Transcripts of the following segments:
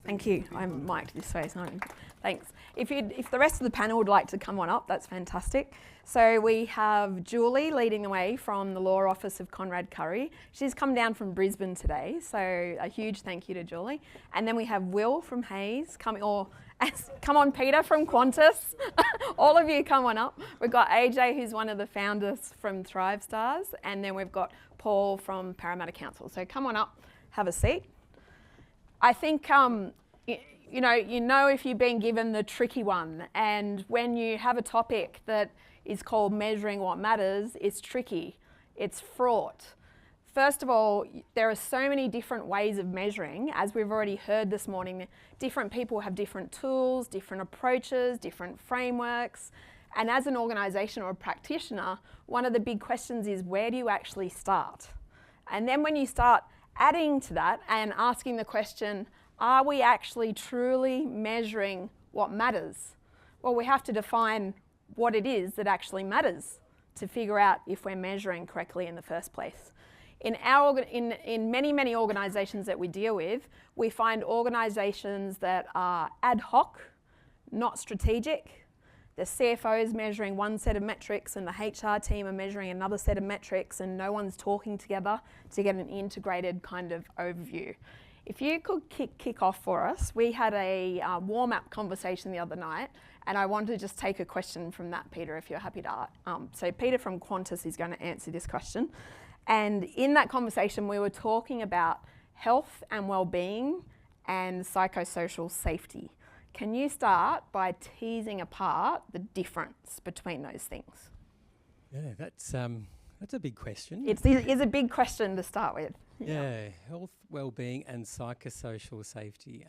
Thank you. I'm mic'd this way, so thanks. If the rest of the panel would like to come on up, that's fantastic. So we have Julie leading the way from the Law Office of Conrad Curry. She's come down from Brisbane today, so a huge thank you to Julie. And then we have Will from Hayes, come on Peter from Qantas. All of you come on up. We've got AJ, who's one of the founders from Thrive Stars, and then we've got Paul from Parramatta Council. So come on up, have a seat. I think, you know if you've been given the tricky one, and when you have a topic that is called measuring what matters, it's tricky, it's fraught. First of all, there are so many different ways of measuring. As we've already heard this morning, different people have different tools, different approaches, different frameworks. And as an organisation or a practitioner, one of the big questions is, where do you actually start? And then when you start adding to that and asking the question, are we actually truly measuring what matters? Well, we have to define what it is that actually matters to figure out if we're measuring correctly in the first place. In many organisations that we deal with, we find organisations that are ad hoc, not strategic. The CFO is measuring one set of metrics and the HR team are measuring another set of metrics, and no one's talking together to get an integrated kind of overview. If you could kick off for us, we had a warm-up conversation the other night, and I wanted to just take a question from that, Peter, if you're happy to. So Peter from Qantas is going to answer this question. And in that conversation, we were talking about health and well-being and psychosocial safety. Can you start by teasing apart the difference between those things? Yeah, that's a big question. It is a big question to start with. Yeah, health, well-being and psychosocial safety.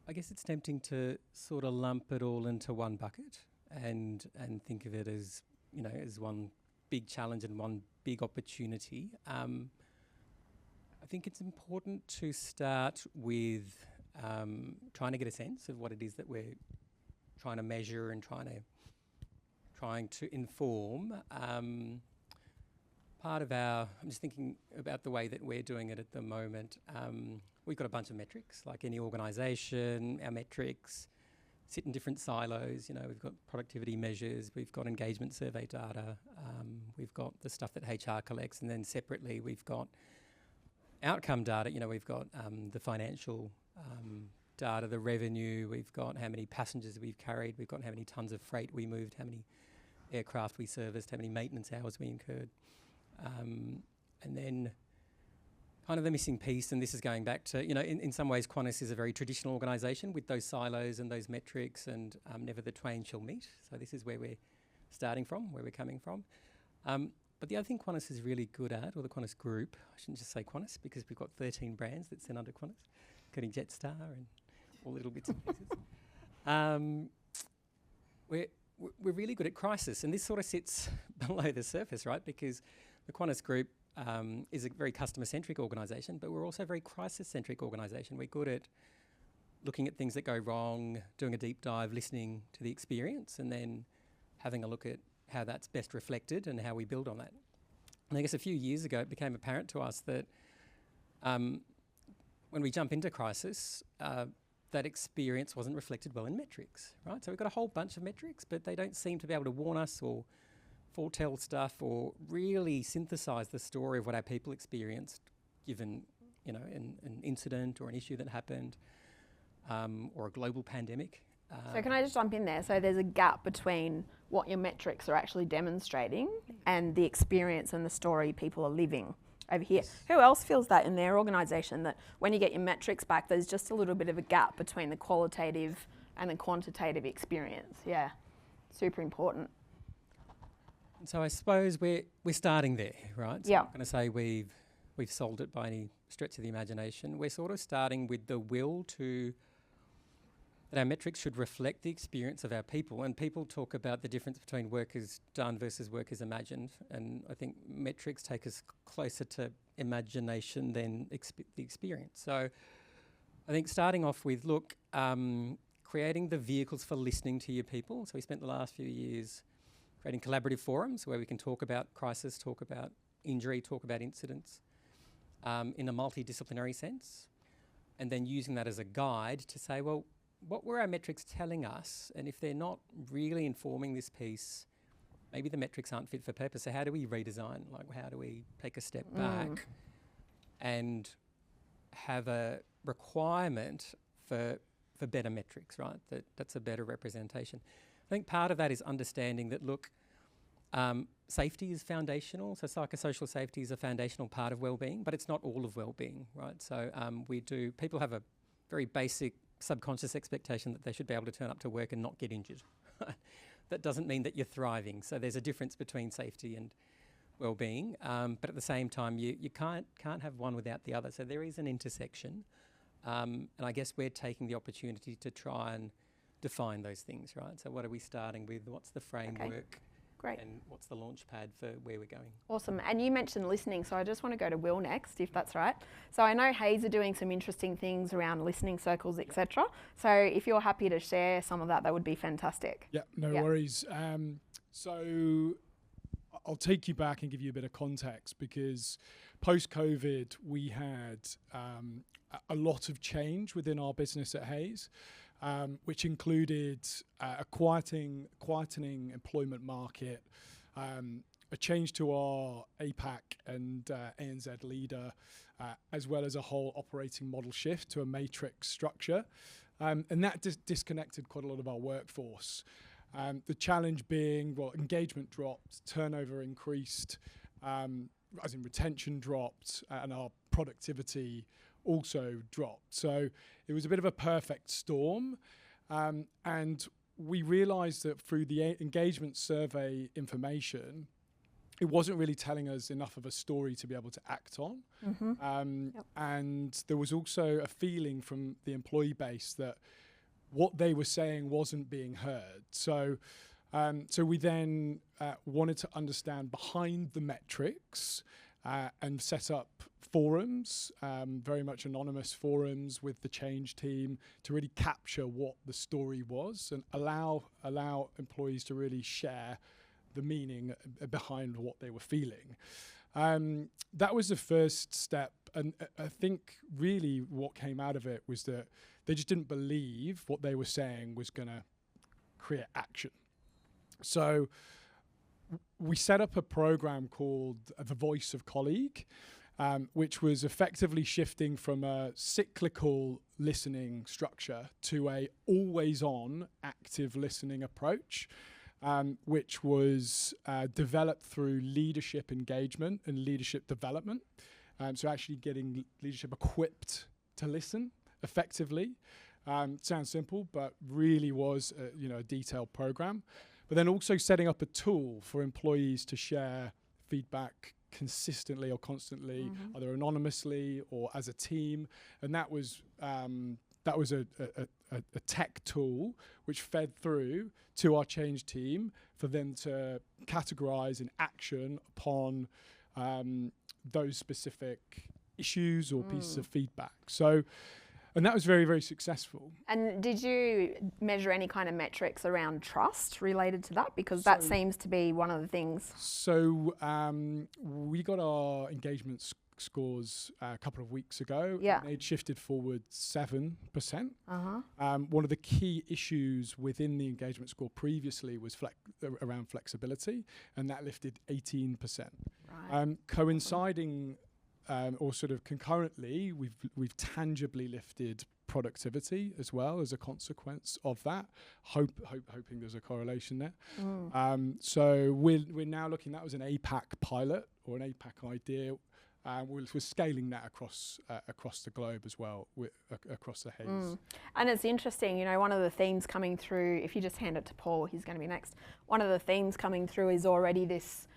I guess it's tempting to sort of lump it all into one bucket and think of it as, as one big challenge and one big opportunity. I think it's important to start with trying to get a sense of what it is that we're trying to measure and trying to inform. I'm just thinking about the way that we're doing it at the moment. We've got a bunch of metrics, like any organisation. Our metrics sit in different silos. We've got productivity measures, we've got engagement survey data, we've got the stuff that HR collects, and then separately we've got outcome data. We've got the financial data, the revenue, we've got how many passengers we've carried, we've got how many tonnes of freight we moved, how many aircraft we serviced, how many maintenance hours we incurred. And then kind of the missing piece, and this is going back to, in some ways Qantas is a very traditional organisation with those silos and those metrics, and never the twain shall meet. So this is where we're starting from, where we're coming from. But the other thing Qantas is really good at, or the Qantas group, I shouldn't just say Qantas because we've got 13 brands that sit under Qantas, including Jetstar and all little bits and pieces. We're really good at crisis, and this sort of sits below the surface, right? Because the Qantas group is a very customer-centric organisation, but we're also a very crisis-centric organisation. We're good at looking at things that go wrong, doing a deep dive, listening to the experience, and then having a look at how that's best reflected and how we build on that. And I guess a few years ago, it became apparent to us that when we jump into crisis, that experience wasn't reflected well in metrics, right? So we've got a whole bunch of metrics, but they don't seem to be able to warn us or foretell stuff or really synthesise the story of what our people experienced, given, an incident or an issue that happened, or a global pandemic. So can I just jump in there? So there's a gap between what your metrics are actually demonstrating and the experience and the story people are living over here. Yes. Who else feels that in their organisation, that when you get your metrics back, there's just a little bit of a gap between the qualitative and the quantitative experience? Yeah, super important. And so I suppose we're starting there, right? So yeah. I'm not going to say we've solved it by any stretch of the imagination. We're sort of starting with the will that our metrics should reflect the experience of our people. And people talk about the difference between work as done versus work as imagined. And I think metrics take us closer to imagination than the experience. So I think starting off with, creating the vehicles for listening to your people. So we spent the last few years creating collaborative forums where we can talk about crisis, talk about injury, talk about incidents in a multidisciplinary sense. and then using that as a guide to say, well, what were our metrics telling us? And if they're not really informing this piece, maybe the metrics aren't fit for purpose. So how do we redesign? Like, how do we take a step back and have a requirement for better metrics, right? That's a better representation. I think part of that is understanding that, look, safety is foundational. So psychosocial safety is a foundational part of wellbeing, but it's not all of wellbeing, right? So people have a very basic subconscious expectation that they should be able to turn up to work and not get injured. That doesn't mean that you're thriving. So there's a difference between safety and wellbeing, but at the same time, you can't have one without the other. So there is an intersection, and I guess we're taking the opportunity to try and define those things, right? So what are we starting with? What's the framework? Okay. Great. And what's the launch pad for where we're going? Awesome. And you mentioned listening, so I just want to go to Will next, if that's right. So I know Hayes are doing some interesting things around listening circles, etc. So if you're happy to share some of that, that would be fantastic. Yeah, no worries. So I'll take you back and give you a bit of context, because post-COVID, we had a lot of change within our business at Hayes. Which included a quietening employment market, a change to our APAC and ANZ leader, as well as a whole operating model shift to a matrix structure. And that disconnected quite a lot of our workforce. The challenge being, well, engagement dropped, turnover increased, as in retention dropped, and our productivity also dropped. So it was a bit of a perfect storm. And we realized that through the engagement survey information, it wasn't really telling us enough of a story to be able to act on. And there was also a feeling from the employee base that what they were saying wasn't being heard. So we then wanted to understand behind the metrics and set up forums, very much anonymous forums with the change team, to really capture what the story was and allow employees to really share the meaning behind what they were feeling. That was the first step, and I think really what came out of it was that they just didn't believe what they were saying was going to create action. So we set up a program called The Voice of Colleague, which was effectively shifting from a cyclical listening structure to a always-on active listening approach, which was developed through leadership engagement and leadership development. So actually getting leadership equipped to listen effectively. Sounds simple, but really was a detailed program. But then also setting up a tool for employees to share feedback consistently or constantly, either anonymously or as a team. And that was a tech tool which fed through to our change team for them to categorize and action upon those specific issues or pieces of feedback. And that was very, very successful. And did you measure any kind of metrics around trust related to that? Because that seems to be one of the things. So we got our engagement scores a couple of weeks ago. Yeah. They'd shifted forward 7%. One of the key issues within the engagement score previously was around flexibility, and that lifted 18%. Right. Coinciding or sort of concurrently, we've tangibly lifted productivity as well as a consequence of that. Hoping there's a correlation there. So we're now looking. That was an APAC pilot or an APAC idea. We're scaling that across the globe as well, across the Hayes. And it's interesting, one of the themes coming through. If you just hand it to Paul, he's going to be next. One of the themes coming through is already this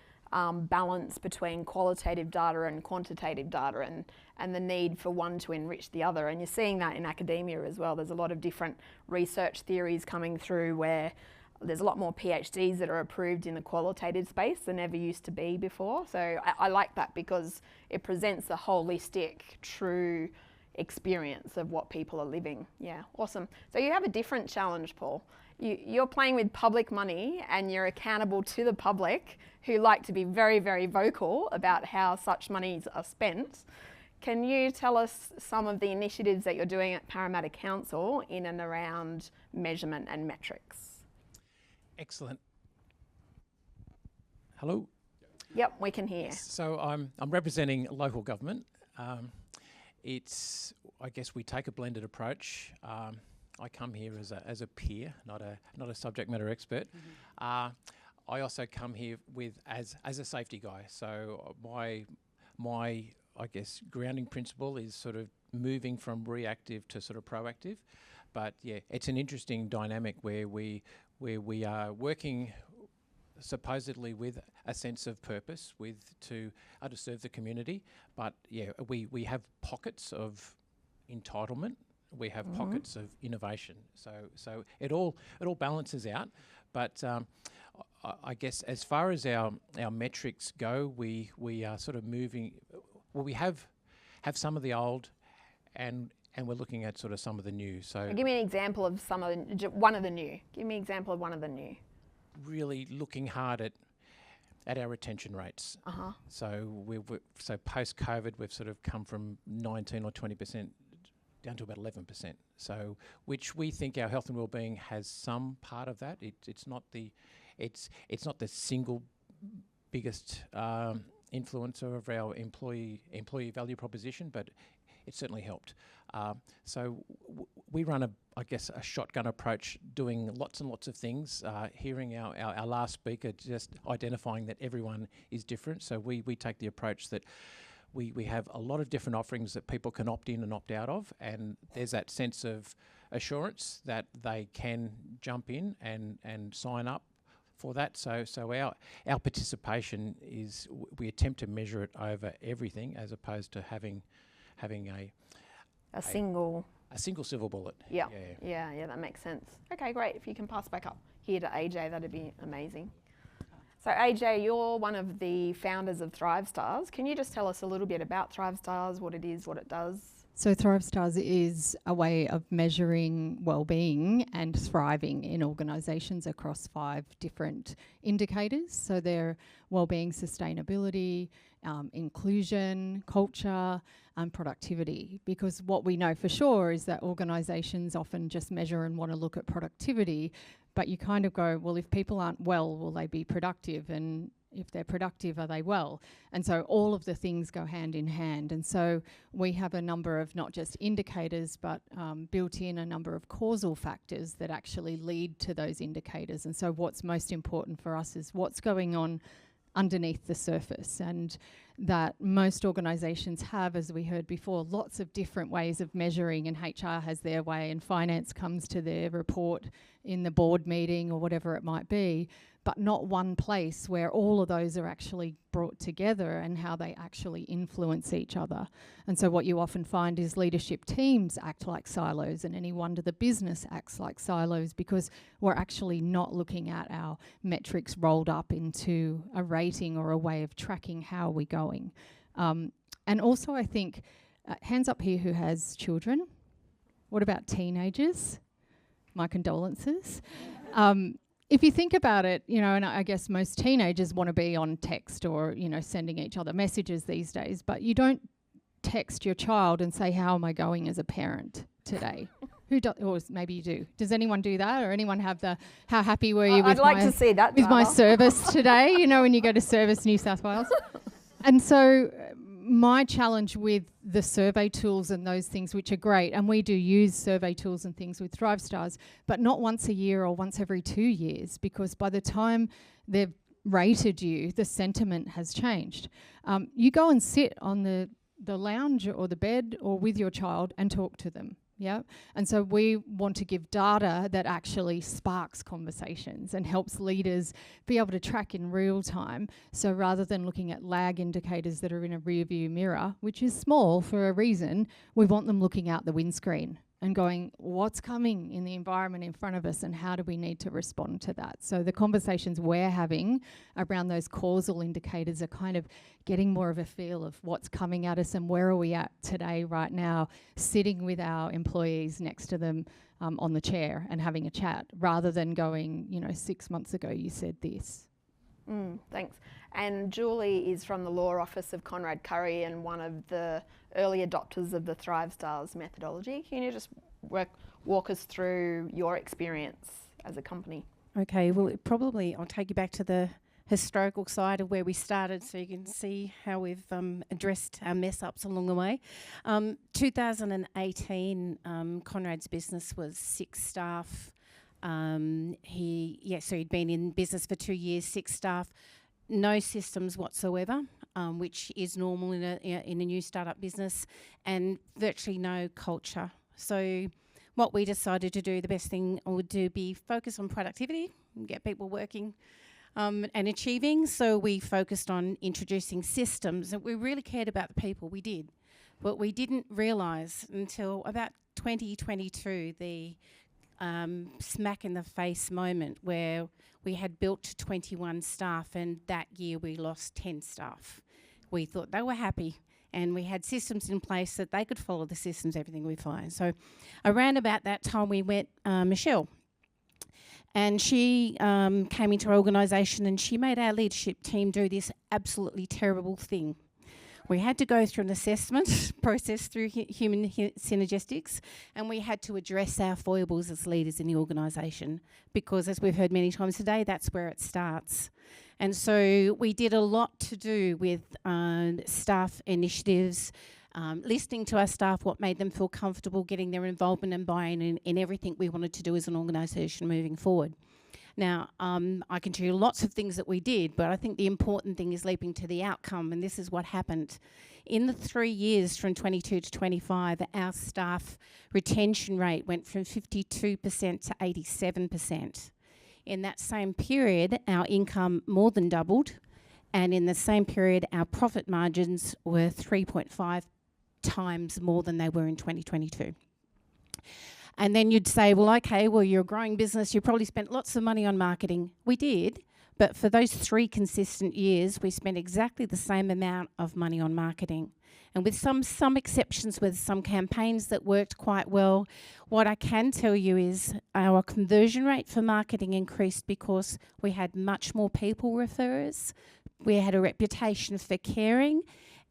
balance between qualitative data and quantitative data, and the need for one to enrich the other. And you're seeing that in academia as well. There's a lot of different research theories coming through where there's a lot more PhDs that are approved in the qualitative space than ever used to be before. So I like that because it presents a holistic, true experience of what people are living. Yeah, awesome. So you have a different challenge, Paul. You're playing with public money and you're accountable to the public who like to be very, very vocal about how such monies are spent. can you tell us some of the initiatives that you're doing at Parramatta Council in and around measurement and metrics? Excellent. Hello. Yep, we can hear. So I'm representing local government. I guess we take a blended approach. I come here as a peer, not a subject matter expert. I also come here as a safety guy. So my I guess grounding principle is sort of moving from reactive to sort of proactive. But yeah, it's an interesting dynamic where we are working supposedly with a sense of purpose, to serve the community. But yeah, we have pockets of entitlement. We have pockets of innovation. So it all balances out. But I guess as far as our metrics go, we are sort of moving. Well, we have some of the old, and we're looking at sort of some of the new. So Give me an example of one of the new. Give me an example of one of the new. Really looking hard at our retention rates. So so post COVID, we've sort of come from 19 or 20% down to about 11%. So which we think our health and wellbeing has some part of that. It's not the single biggest influencer of our employee value proposition, but it certainly helped. So we run a shotgun approach, doing lots and lots of things, hearing our last speaker just identifying that everyone is different. So we take the approach that we have a lot of different offerings that people can opt in and opt out of, and there's that sense of assurance that they can jump in and sign up for that. So our participation is, we attempt to measure it over everything as opposed to having a single silver bullet. Yeah, that makes sense. Okay, great. If you can pass back up here to AJ, that'd be amazing. So AJ, you're one of the founders of Thrive Stars. Can you just tell us a little bit about Thrive Stars, what it is, what it does? So Thrive Stars is a way of measuring wellbeing and thriving in organisations across 5 different indicators. So they're wellbeing, sustainability, inclusion, culture, and productivity. Because what we know for sure is that organisations often just measure and want to look at productivity, but you kind of go, well, if people aren't well, will they be productive? And if they're productive, are they well? And so all of the things go hand in hand. And so we have a number of not just indicators, but built in a number of causal factors that actually lead to those indicators. And so what's most important for us is what's going on underneath the surface, and that most organisations have, as we heard before, lots of different ways of measuring, and HR has their way and finance comes to their report in the board meeting or whatever it might be, but not one place where all of those are actually brought together and how they actually influence each other. And so what you often find is leadership teams act like silos, and any wonder the business acts like silos, because we're actually not looking at our metrics rolled up into a rating or a way of tracking how we're going. And also I think, hands up here who has children. What about teenagers? My condolences. If you think about it, and I guess most teenagers want to be on text or, sending each other messages these days, but you don't text your child and say, how am I going as a parent today? Who does? Or maybe you do. Does anyone do that? Or anyone have the, how happy were you I'd like to see that, with my service today, when you go to Service New South Wales? And so my challenge with the survey tools and those things, which are great, and we do use survey tools and things with Thrive Stars, but not once a year or once every 2 years, because by the time they've rated you, the sentiment has changed. You go and sit on the lounge or the bed or with your child and talk to them. Yeah. And so we want to give data that actually sparks conversations and helps leaders be able to track in real time. So rather than looking at lag indicators that are in a rear view mirror, which is small for a reason, we want them looking out the windscreen and going, what's coming in the environment in front of us and how do we need to respond to that? So the conversations we're having around those causal indicators are kind of getting more of a feel of what's coming at us and where are we at today, right now, sitting with our employees next to them on the chair and having a chat, rather than going, 6 months ago you said this. Thanks. And Julie is from the Law Office of Conrad Curry and one of the early adopters of the Thrive Stars methodology. Can you just walk us through your experience as a company? Okay, well, I'll take you back to the historical side of where we started so you can see how we've addressed our mess-ups along the way. 2018, Conrad's business was 6 staff. He'd been in business for 2 years, 6 staff, no systems whatsoever, which is normal in a new startup business, and virtually no culture. So what we decided to do, the best thing would do be focus on productivity and get people working and achieving. So we focused on introducing systems, and we really cared about the people. We did. But we didn't realise until about 2022 the smack in the face moment where we had built to 21 staff, and that year we lost 10 staff. We thought they were happy, and we had systems in place that they could follow the systems, everything would be fine. So around about that time we met Michelle, and she came into our organisation and she made our leadership team do this absolutely terrible thing. We had to go through an assessment process through human synergistics, and we had to address our foibles as leaders in the organisation, because as we've heard many times today, that's where it starts. And so we did a lot to do with staff initiatives, listening to our staff, what made them feel comfortable, getting their involvement and buy-in in everything we wanted to do as an organisation moving forward. Now, I can tell you lots of things that we did, but I think the important thing is leaping to the outcome, and this is what happened. In the 3 years from 22 to 25, our staff retention rate went from 52% to 87%. In that same period, our income more than doubled, and in the same period, our profit margins were 3.5 times more than they were in 2022. And then you'd say, well, okay, well, you're a growing business. You probably spent lots of money on marketing. We did, but for those 3 consistent years, we spent exactly the same amount of money on marketing. And with some exceptions, with some campaigns that worked quite well, what I can tell you is our conversion rate for marketing increased because we had much more people referrers. We had a reputation for caring,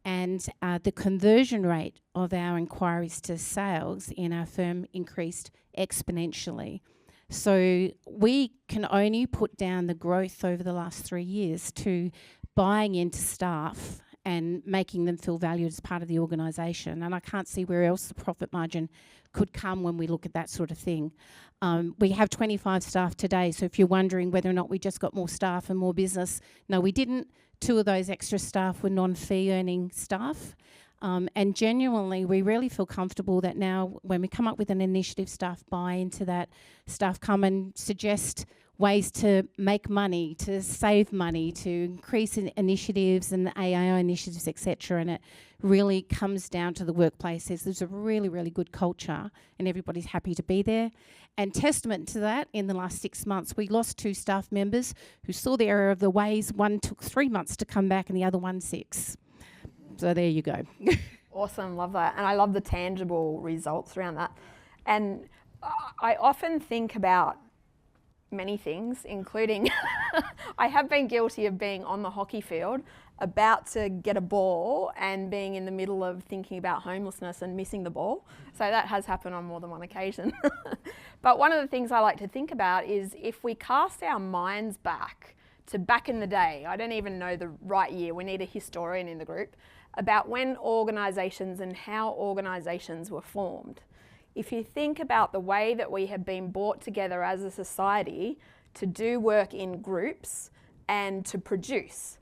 and the conversion rate of our inquiries to sales in our firm increased exponentially. So we can only put down the growth over the last 3 years to buying into staff and making them feel valued as part of the organisation. And I can't see where else the profit margin could come when we look at that sort of thing. We have 25 staff today, so if you're wondering whether or not we just got more staff and more business, no, we didn't. 2 of those extra staff were non-fee earning staff. And genuinely, we really feel comfortable that now when we come up with an initiative, staff buy into that, staff come and suggest ways to make money, to save money, to increase initiatives and the AIO initiatives, etc. And it really comes down to the workplace. There's a really, really good culture and everybody's happy to be there. And testament to that, in the last 6 months, we lost 2 staff members who saw the error of the ways. One took 3 months to come back and the other one 6. So there you go. Awesome, love that. And I love the tangible results around that. And I often think about many things, including I have been guilty of being on the hockey field, about to get a ball and being in the middle of thinking about homelessness and missing the ball. So that has happened on more than one occasion. But one of the things I like to think about is if we cast our minds back to back in the day, I don't even know the right year, we need a historian in the group, about when organisations and how organisations were formed. If you think about the way that we have been brought together as a society to do work in groups and to produce,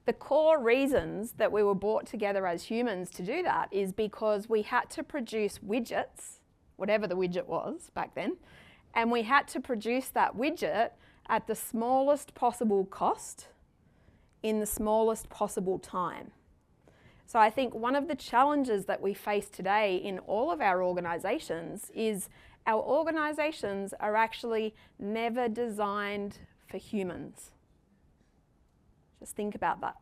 the core reasons that we were brought together as humans to do that is because we had to produce widgets, whatever the widget was back then, and we had to produce that widget at the smallest possible cost in the smallest possible time. So I think one of the challenges that we face today in all of our organisations is our organisations are actually never designed for humans. Just think about that.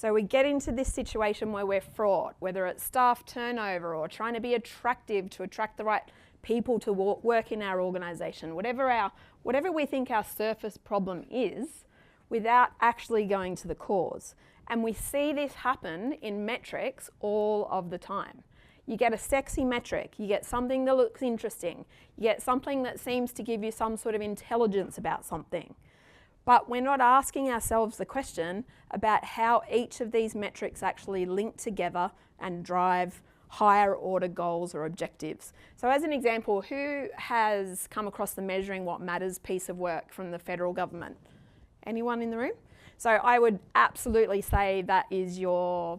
So we get into this situation where we're fraught, whether it's staff turnover or trying to be attractive to attract the right people to work in our organisation, whatever we think our surface problem is, without actually going to the cause. And we see this happen in metrics all of the time. You get a sexy metric, you get something that looks interesting, you get something that seems to give you some sort of intelligence about something. But we're not asking ourselves the question about how each of these metrics actually link together and drive higher order goals or objectives. So as an example, who has come across the Measuring What Matters piece of work from the federal government? Anyone in the room? So I would absolutely say that is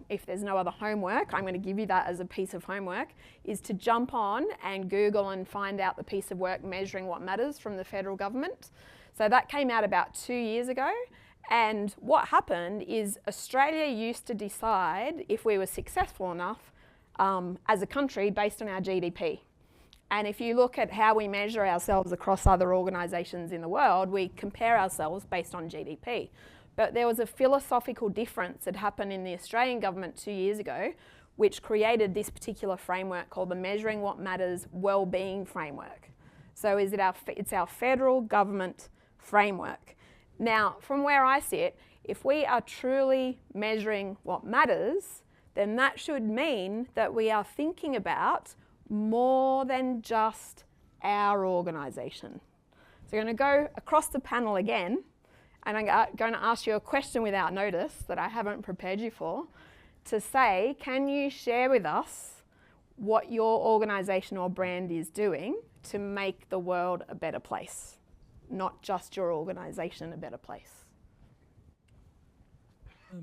if there's no other homework, I'm going to give you that as a piece of homework, is to jump on and Google and find out the piece of work Measuring What Matters from the federal government. So that came out about 2 years ago. And what happened is Australia used to decide if we were successful enough as a country based on our GDP. And if you look at how we measure ourselves across other organisations in the world, we compare ourselves based on GDP. But there was a philosophical difference that happened in the Australian government 2 years ago, which created this particular framework called the Measuring What Matters Wellbeing framework. So it's our federal government framework. Now, from where I sit, if we are truly measuring what matters, then that should mean that we are thinking about more than just our organisation. So I'm going to go across the panel again, and I'm going to ask you a question without notice that I haven't prepared you for, to say, can you share with us what your organisation or brand is doing to make the world a better place, not just your organisation a better place? I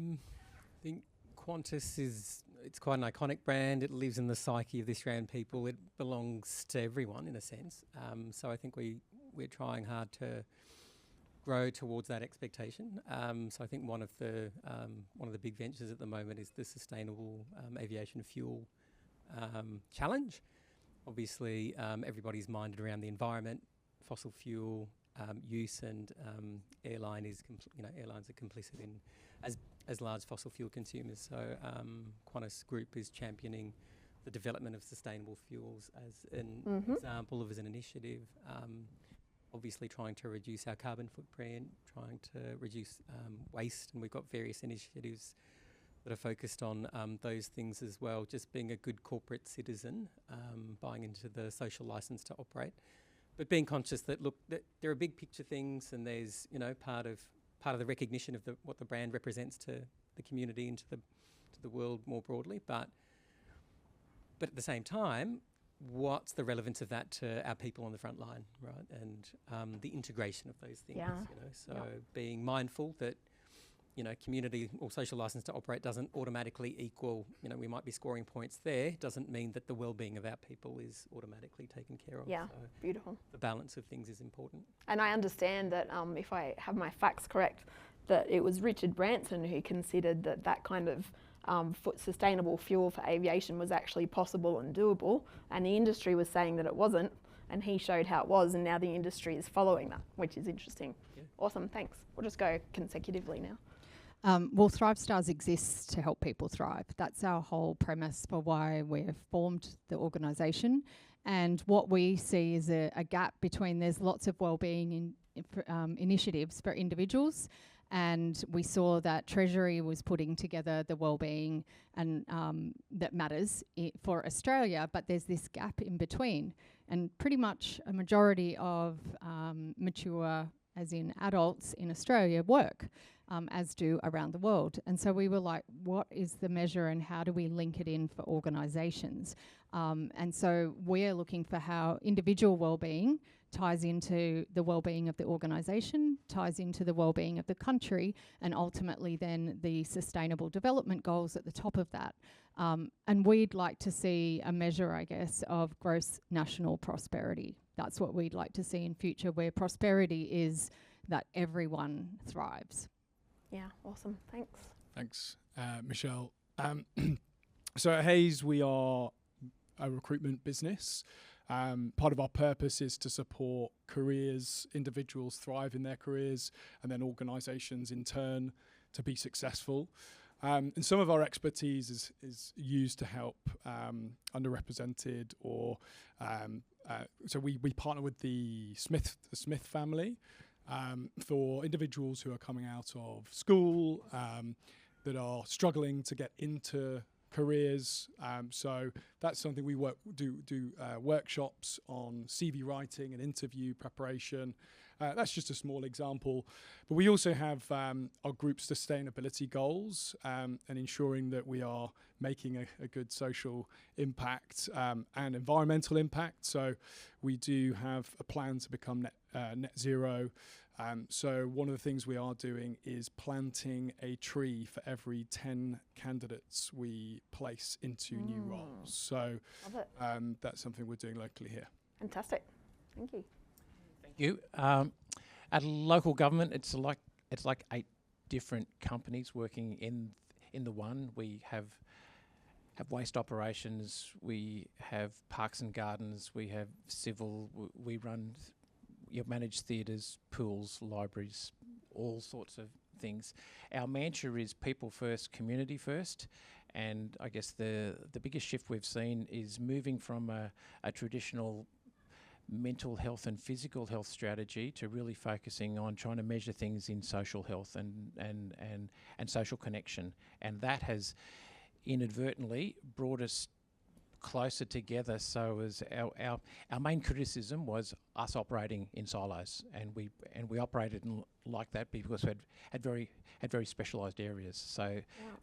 think Qantas it's quite an iconic brand. It lives in the psyche of the Australian people. It belongs to everyone in a sense. So I think we're trying hard to grow towards that expectation. So I think one of the big ventures at the moment is the Sustainable Aviation Fuel Challenge. Obviously, everybody's minded around the environment, fossil fuel use, and airlines are complicit in as large fossil fuel consumers. So Qantas Group is championing the development of sustainable fuels as an example as an initiative. Obviously trying to reduce our carbon footprint, trying to reduce waste, and we've got various initiatives that are focused on those things as well. Just being a good corporate citizen, buying into the social license to operate, but being conscious that that there are big picture things, and there's part of the recognition of what the brand represents to the community and to the world more broadly. But at the same time, what's the relevance of that to our people on the front line, right? And the integration of those things. Being mindful that community or social license to operate doesn't automatically equal, we might be scoring points there, doesn't mean that the well-being of our people is automatically taken care of. Yeah, so beautiful. The balance of things is important. And I understand that if I have my facts correct, that it was Richard Branson who considered that kind of sustainable fuel for aviation was actually possible and doable, and the industry was saying that it wasn't, and he showed how it was, and now the industry is following that, which is interesting. Yeah. Awesome, thanks. We'll just go consecutively now. Well, Thrive Stars exists to help people thrive. That's our whole premise for why we've formed the organisation. And what we see is a gap between, there's lots of wellbeing initiatives for individuals, and we saw that Treasury was putting together the wellbeing and that matters for Australia, but there's this gap in between. And pretty much a majority of mature, as in adults in Australia, work. As do around the world. And so we were like, what is the measure and how do we link it in for organisations? And so we're looking for how individual wellbeing ties into the wellbeing of the organisation, ties into the wellbeing of the country, and ultimately then the sustainable development goals at the top of that. And we'd like to see a measure, I guess, of gross national prosperity. That's what we'd like to see in future, where prosperity is that everyone thrives. Yeah, awesome. Thanks. Thanks, Michelle. So at Hays, we are a recruitment business. Part of our purpose is to support careers, individuals thrive in their careers, and then organisations in turn to be successful. And some of our expertise is used to help underrepresented or so we partner with the Smith family for individuals who are coming out of school that are struggling to get into careers. So that's something we do workshops on CV writing and interview preparation. That's just a small example. But we also have our group sustainability goals and ensuring that we are making a good social impact and environmental impact. So we do have a plan to become net zero. So one of the things we are doing is planting a tree for every 10 candidates we place into new roles. So that's something we're doing locally here. Fantastic. Thank you. You at local government, it's like 8 different companies working in the one. We have waste operations, we have parks and gardens, we have civil, we run, manage theatres, pools, libraries, all sorts of things. Our mantra is people first, community first. And I guess the biggest shift we've seen is moving from a traditional mental health and physical health strategy to really focusing on trying to measure things in social health and social connection. And that has inadvertently brought us closer together. So as our main criticism was us operating in silos, and we operated like that because we had very specialised areas. So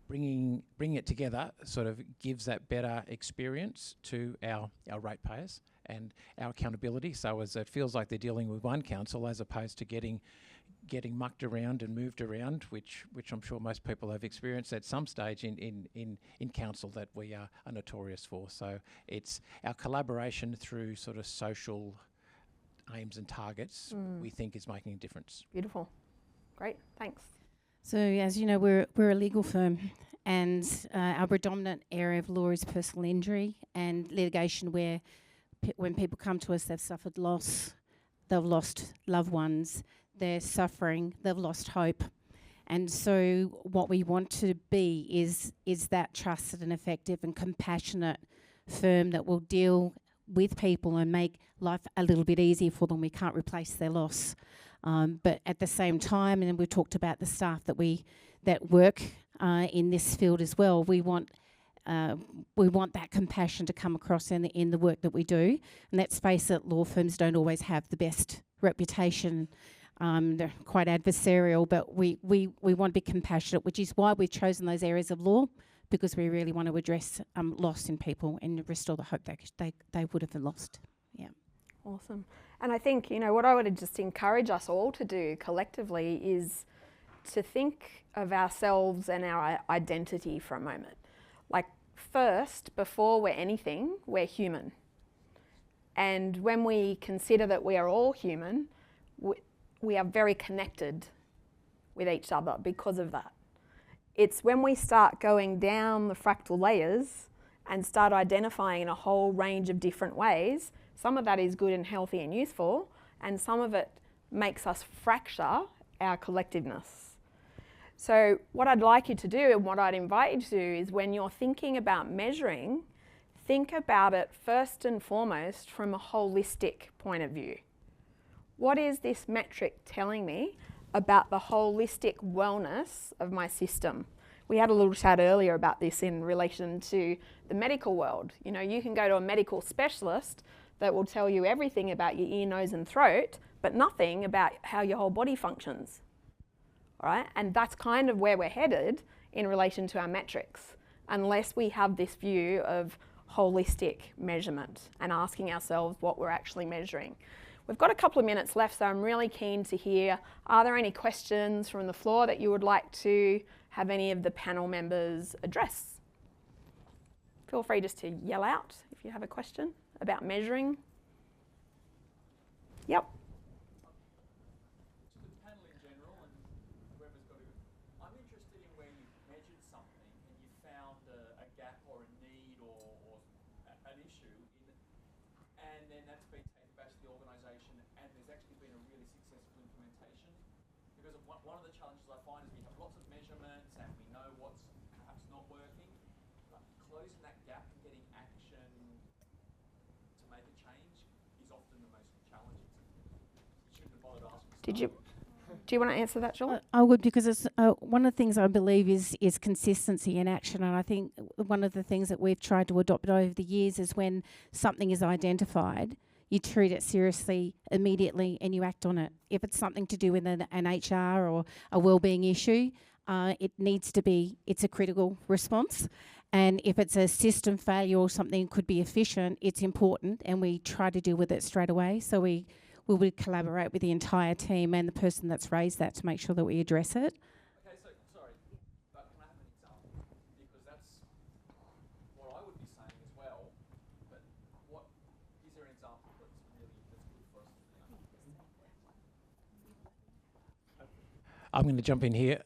bringing it together sort of gives that better experience to our ratepayers and our accountability. So as it feels like they're dealing with one council as opposed to getting mucked around and moved around, which I'm sure most people have experienced at some stage in council that we are notorious for. So it's our collaboration through sort of social aims and targets we think is making a difference. Beautiful. Great. Thanks. So as you know, we're a legal firm, and our predominant area of law is personal injury and litigation where when people come to us, they've suffered loss, they've lost loved ones, they're suffering, they've lost hope. And so what we want to be is that trusted and effective and compassionate firm that will deal with people and make life a little bit easier for them. We can't replace their loss. But at the same time, and we talked about the staff that work in this field as well, we want that compassion to come across in the work that we do. And let's face it, law firms don't always have the best reputation. They're quite adversarial, but we want to be compassionate, which is why we've chosen those areas of law, because we really want to address loss in people and restore the hope they would have lost. Yeah. Awesome. And I think, what I would just encourage us all to do collectively is to think of ourselves and our identity for a moment. Like, first, before we're anything, we're human. And when we consider that we are all human, we are very connected with each other because of that. It's when we start going down the fractal layers and start identifying in a whole range of different ways. Some of that is good and healthy and useful, and some of it makes us fracture our collectiveness. So what I'd like you to do, and what I'd invite you to do, is when you're thinking about measuring, think about it first and foremost from a holistic point of view. What is this metric telling me about the holistic wellness of my system? We had a little chat earlier about this in relation to the medical world. You can go to a medical specialist that will tell you everything about your ear, nose and throat, but nothing about how your whole body functions. All right? And that's kind of where we're headed in relation to our metrics, unless we have this view of holistic measurement and asking ourselves what we're actually measuring. We've got a couple of minutes left, so I'm really keen to hear, are there any questions from the floor that you would like to have any of the panel members address? Feel free just to yell out if you have a question about measuring. Yep. To the panel in general and whoever's got it, I'm interested in where you've measured something and you found a gap or a need or an issue, and then that's been taken back to the organisation and there's actually been a really successful implementation. Because one of the challenges I find is we have lots of measurements and we know what's Do you want to answer that, Julie? I would, because it's one of the things I believe is consistency in action, and I think one of the things that we've tried to adopt over the years is when something is identified, you treat it seriously immediately and you act on it. If it's something to do with an HR or a wellbeing issue, it's a critical response. And if it's a system failure or something could be efficient, it's important, and we try to deal with it straight away. So we would collaborate with the entire team and the person that's raised that to make sure that we address it. Okay, so, sorry, but can I have an example? Because that's what I would be saying as well, but is there an example that's good for us to I'm going to jump in here.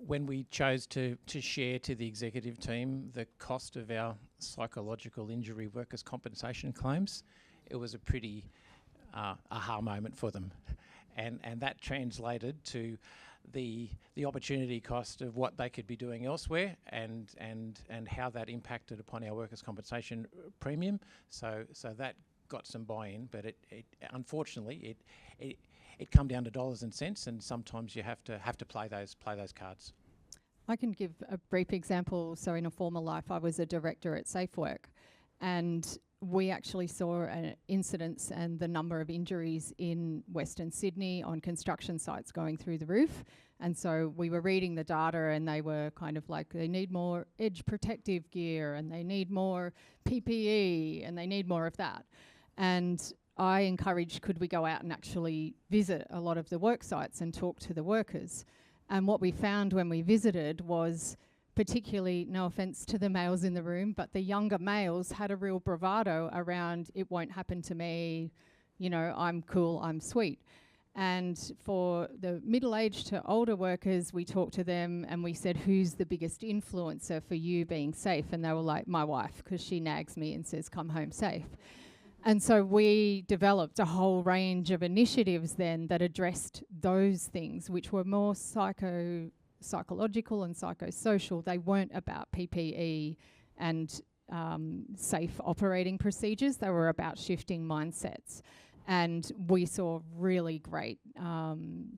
When we chose to share to the executive team the cost of our psychological injury workers' compensation claims, it was a pretty aha moment for them, and that translated to the opportunity cost of what they could be doing elsewhere, and how that impacted upon our workers' compensation premium. So that got some buy-in, but it unfortunately it come down to dollars and cents, and sometimes you have to play those cards. I can give a brief example. So in a former life, I was a director at SafeWork, and we actually saw incidents and the number of injuries in Western Sydney on construction sites going through the roof. And so we were reading the data, and they were kind of like, they need more edge protective gear, and they need more PPE, and they need more of that. And I encouraged, could we go out and actually visit a lot of the work sites and talk to the workers? And what we found when we visited was, particularly, no offence to the males in the room, but the younger males had a real bravado around, it won't happen to me, you know, I'm cool, I'm sweet. And for the middle-aged to older workers, we talked to them and we said, who's the biggest influencer for you being safe? And they were like, my wife, because she nags me and says, come home safe. And so we developed a whole range of initiatives then that addressed those things, which were more psychological and psychosocial. They weren't about PPE and safe operating procedures. They were about shifting mindsets. And we saw really great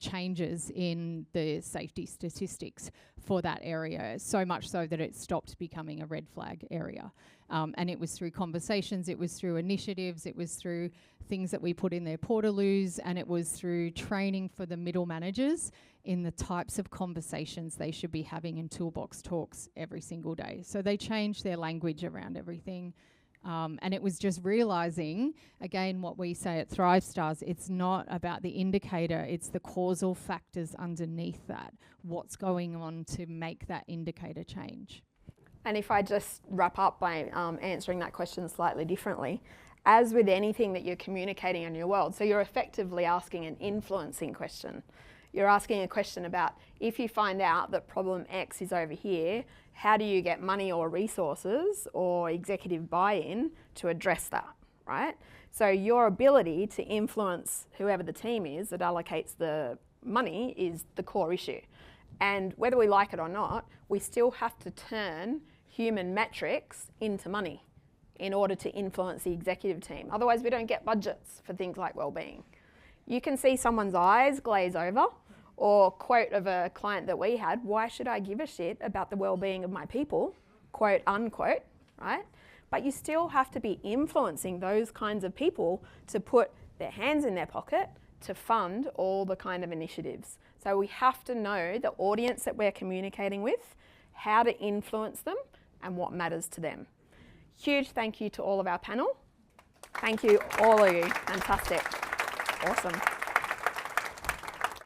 changes in the safety statistics for that area, so much so that it stopped becoming a red flag area. And it was through conversations, it was through initiatives, it was through things that we put in their portaloos, and it was through training for the middle managers in the types of conversations they should be having in toolbox talks every single day. So they changed their language around everything. And it was just realising, again, what we say at Thrive Stars, it's not about the indicator, it's the causal factors underneath that. What's going on to make that indicator change? And if I just wrap up by answering that question slightly differently, as with anything that you're communicating in your world, so you're effectively asking an influencing question. You're asking a question about, if you find out that problem X is over here, how do you get money or resources or executive buy-in to address that, right? So your ability to influence whoever the team is that allocates the money is the core issue. And whether we like it or not, we still have to turn human metrics into money in order to influence the executive team. Otherwise, we don't get budgets for things like wellbeing. You can see someone's eyes glaze over, or quote of a client that we had, why should I give a shit about the well-being of my people, quote unquote, right? But you still have to be influencing those kinds of people to put their hands in their pocket to fund all the kind of initiatives. So we have to know the audience that we're communicating with, how to influence them, and what matters to them. Huge thank you to all of our panel. Thank you, all of you. Fantastic. Awesome.